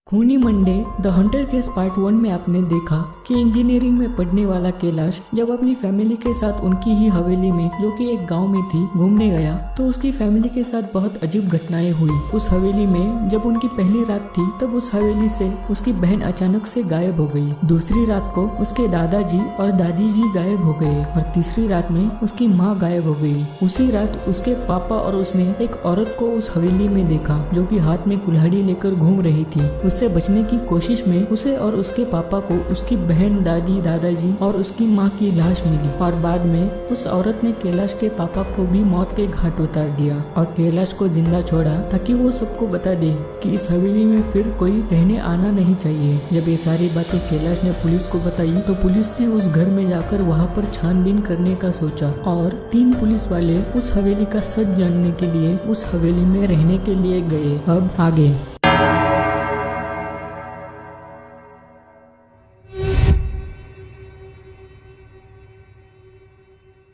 खूनी Monday the Hunter case part 1 में आपने देखा कि इंजीनियरिंग में पढ़ने वाला कैलाश जब अपनी फैमिली के साथ उनकी ही हवेली में जो कि एक गांव में थी घूमने गया तो उसकी फैमिली के साथ बहुत अजीब घटनाएं हुई। उस हवेली में जब उनकी पहली रात थी तब उस हवेली से उसकी बहन अचानक से गायब हो गई। दूसरी रात को उसके दादाजी और दादी जी गायब हो गए और तीसरी रात में उसकी माँ गायब हो गई। उसी रात उसके पापा और उसने एक औरत को उस हवेली में देखा जो कि हाथ में कुल्हाड़ी लेकर घूम रही थी। उससे बचने की कोशिश में उसे और उसके पापा को उसकी बहन, दादी, दादाजी और उसकी माँ की लाश मिली और बाद में उस औरत ने कैलाश के पापा को भी मौत के घाट उतार दिया और कैलाश को जिंदा छोड़ा ताकि वो सबको बता दे कि इस हवेली में फिर कोई रहने आना नहीं चाहिए। जब ये सारी बातें कैलाश ने पुलिस को बताई तो पुलिस ने उस घर में जाकर वहाँ पर छानबीन करने का सोचा और 3 पुलिस वाले उस हवेली का सच जानने के लिए उस हवेली में रहने के लिए गए। अब आगे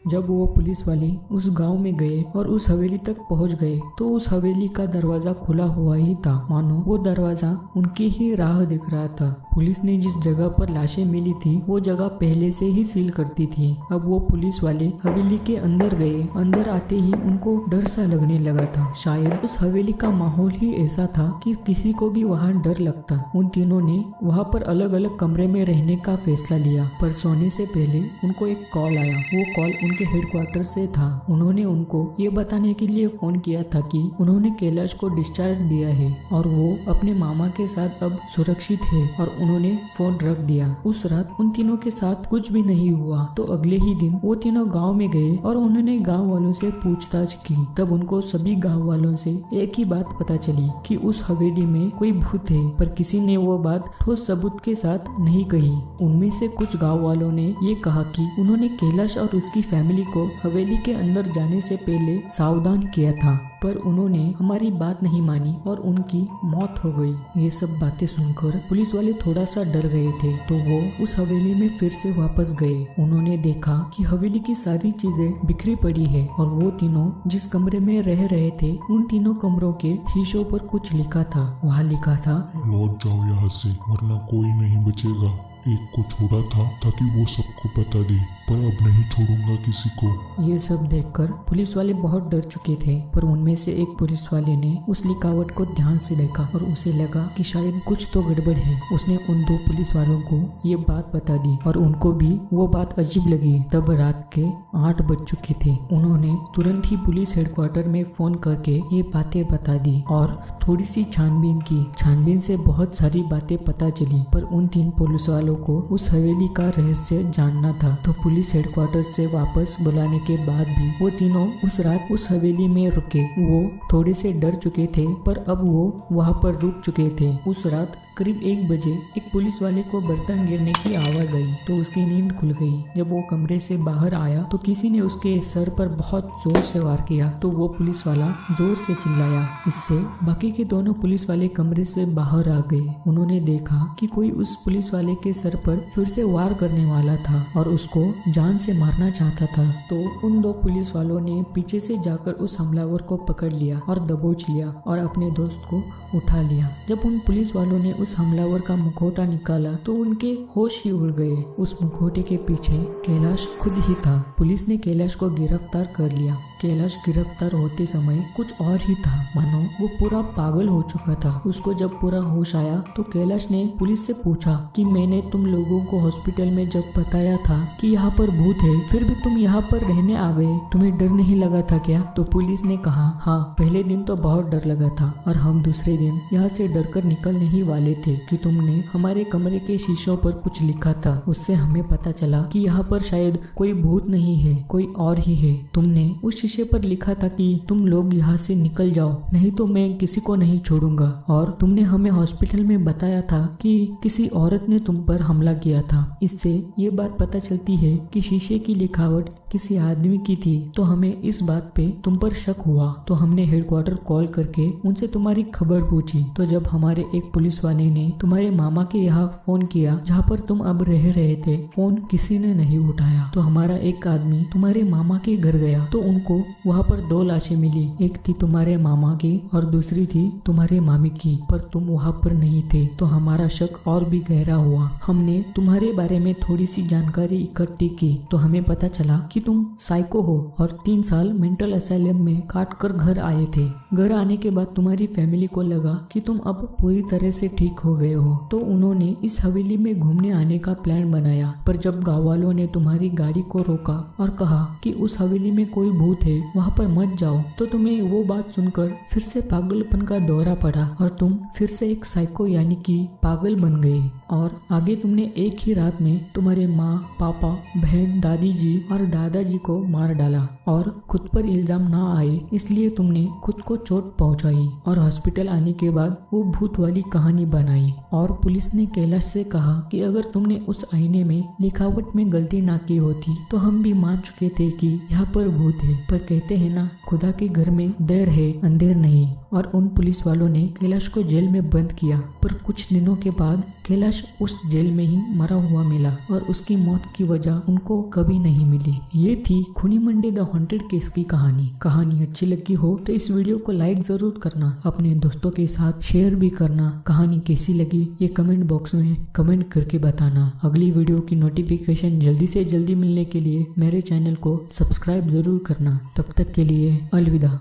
जब वो पुलिस वाले उस गांव में गए और उस हवेली तक पहुंच गए तो उस हवेली का दरवाजा खुला हुआ ही था, मानो वो दरवाजा उनकी ही राह दिख रहा था। पुलिस ने जिस जगह पर लाशें मिली थी वो जगह पहले से ही सील करती थी। अब वो पुलिस वाले हवेली के अंदर गए। अंदर आते ही उनको डर सा लगने लगा था। शायद उस हवेली का माहौल ही ऐसा था कि किसी को भी वहाँ डर लगता। उन तीनों ने वहाँ पर अलग अलग कमरे में रहने का फैसला लिया, पर सोने से पहले उनको एक कॉल आया। वो कॉल उनके हेडक्वार्टर से था। उन्होंने उनको ये बताने के लिए फोन किया था कि उन्होंने कैलाश को डिस्चार्ज दिया है और वो अपने मामा के साथ अब सुरक्षित है और उन्होंने फोन रख दिया। उस रात उन तीनों के साथ कुछ भी नहीं हुआ। तो अगले ही दिन वो तीनों गांव में गए और उन्होंने गांव वालों से पूछताछ की। तब उनको सभी गांव वालों से एक ही बात पता चली कि उस हवेली में कोई भूत है, पर किसी ने वो बात ठोस सबूत के साथ नहीं कही। उनमें से कुछ गांव वालों ने ये कहा कि उन्होंने कैलाश और उसकी फैमिली को हवेली के अंदर जाने से पहले सावधान किया था, पर उन्होंने हमारी बात नहीं मानी और उनकी मौत हो गई। ये सब बातें सुनकर पुलिस वाले थोड़ा सा डर गए थे, तो वो उस हवेली में फिर से वापस गए। उन्होंने देखा कि हवेली की सारी चीजें बिखरी पड़ी है और वो तीनों जिस कमरे में रह रहे थे उन तीनों कमरों के शीशों पर कुछ लिखा था। वहाँ लिखा था, लौट जाओ यहाँ से वरना कोई नहीं बचेगा। एक को छोड़ा था ताकि वो सबको बता दे, पर अब नहीं छोड़ूंगा किसी को। ये सब देखकर पुलिस वाले बहुत डर चुके थे, पर उनमें से एक पुलिस वाले ने उस लिखावट को ध्यान से देखा और उसे लगा कि शायद कुछ तो गड़बड़ है। उसने उन 2 पुलिस वालों को ये बात बता दी और उनको भी वो बात अजीब लगी। तब रात के 8 बज चुके थे। उन्होंने तुरंत ही पुलिस हेडक्वार्टर में फोन करके ये बातें बता दी और थोड़ी सी छानबीन की। छानबीन से बहुत सारी बातें पता चली, पर उन 3 पुलिस वालों को उस हवेली का रहस्य जानना था। तो पुलिस हेडक्वार्टर से वापस बुलाने के बाद भी वो तीनों उस रात उस हवेली में रुके। वो थोड़े से डर चुके थे, पर अब वो वहाँ पर रुक चुके थे। उस रात करीब 1 बजे एक पुलिस वाले को बर्तन गिरने की आवाज आई तो उसकी नींद खुल गई। जब वो कमरे से बाहर आया तो किसी ने उसके सर पर बहुत जोर से वार किया, तो वो पुलिस वाला जोर से चिल्लाया। इससे बाकी के दोनों पुलिस वाले कमरे से बाहर आ गए। उन्होंने देखा कि कोई उस पुलिस वाले के सर पर फिर से वार करने वाला था और उसको जान से मारना चाहता था। तो उन 2 पुलिस वालों ने पीछे से जाकर उस हमलावर को पकड़ लिया और दबोच लिया और अपने दोस्त को उठा लिया। जब उन पुलिस वालों ने उस हमलावर का मुखौटा निकाला तो उनके होश ही उड़ गए। उस मुखौटे के पीछे कैलाश खुद ही था। पुलिस ने कैलाश को गिरफ्तार कर लिया। कैलाश गिरफ्तार होते समय कुछ और ही था, मानो वो पूरा पागल हो चुका था। उसको जब पूरा होश आया तो कैलाश ने पुलिस से पूछा कि मैंने तुम लोगों को हॉस्पिटल में जब बताया था कि यहाँ पर भूत है, फिर भी तुम यहाँ पर रहने आ गए, तुम्हें डर नहीं लगा था क्या? तो पुलिस ने कहा, हाँ पहले दिन तो बहुत डर लगा था और हम दूसरे दिन यहाँ से डर कर निकलने ही वाले थे कि तुमने हमारे कमरे के शीशों पर कुछ लिखा था। उससे हमें पता चला कि यहाँ पर शायद कोई भूत नहीं है, कोई और ही है। तुमने उस शीशे पर लिखा था कि तुम लोग यहाँ से निकल जाओ, नहीं तो मैं किसी को नहीं छोड़ूंगा। और तुमने हमें हॉस्पिटल में बताया था कि किसी औरत ने तुम पर हमला किया था। इससे ये बात पता चलती है कि शीशे की लिखावट किसी आदमी की थी। तो हमें इस बात पे तुम पर शक हुआ, तो हमने हेडक्वार्टर कॉल करके उनसे तुम्हारी खबर पूछी। तो जब हमारे एक पुलिस वाले ने तुम्हारे मामा के यहाँ फोन किया जहाँ पर तुम अब रह रहे थे, फोन किसी ने नहीं उठाया। तो हमारा एक आदमी तुम्हारे मामा के घर गया तो उनको वहाँ पर 2 लाशें मिली, एक थी तुम्हारे मामा की और दूसरी थी तुम्हारे मामी की, पर तुम वहाँ पर नहीं थे तो हमारा शक और भी गहरा हुआ। हमने तुम्हारे बारे में थोड़ी सी जानकारी इकट्ठी की तो हमें पता चला कि तुम साइको हो और 3 साल मेंटल असाइलम में काट कर घर आए थे। घर आने के बाद तुम्हारी फैमिली को लगा कि तुम अब पूरी तरह से ठीक हो गए हो, तो उन्होंने इस हवेली में घूमने आने का प्लान बनाया। पर जब गाँव वालों ने तुम्हारी गाड़ी को रोका और कहा कि उस हवेली में कोई भूत है, वहाँ पर मत जाओ, तो तुम्हें वो बात सुनकर फिर से पागलपन का दौरा पड़ा और तुम फिर से एक साइको यानी कि पागल बन गए। और आगे तुमने एक ही रात में तुम्हारे माँ, पापा, बहन, दादी जी और दादाजी को मार डाला और खुद पर इल्जाम ना आए इसलिए तुमने खुद को चोट पहुंचाई और हॉस्पिटल आने के बाद वो भूत वाली कहानी बनाई। और पुलिस ने कैलाश से कहा कि अगर तुमने उस आईने में लिखावट में गलती ना की होती तो हम भी मान चुके थे कि यहाँ पर भूत है, पर कहते हैं ना, खुदा के घर में देर है अंधेर नहीं। और उन पुलिस वालों ने कैलाश को जेल में बंद किया, पर कुछ दिनों के बाद कैलाश उस जेल में ही मरा हुआ मिला और उसकी मौत की वजह उनको कभी नहीं मिली। ये थी खूनी मंडी द हॉन्टेड केस की कहानी अच्छी लगी हो तो इस वीडियो को लाइक जरूर करना, अपने दोस्तों के साथ शेयर भी करना। कहानी कैसी लगी ये कमेंट बॉक्स में कमेंट करके बताना। अगली वीडियो की नोटिफिकेशन जल्दी से जल्दी मिलने के लिए मेरे चैनल को सब्सक्राइब जरूर करना। तब तक के लिए अलविदा।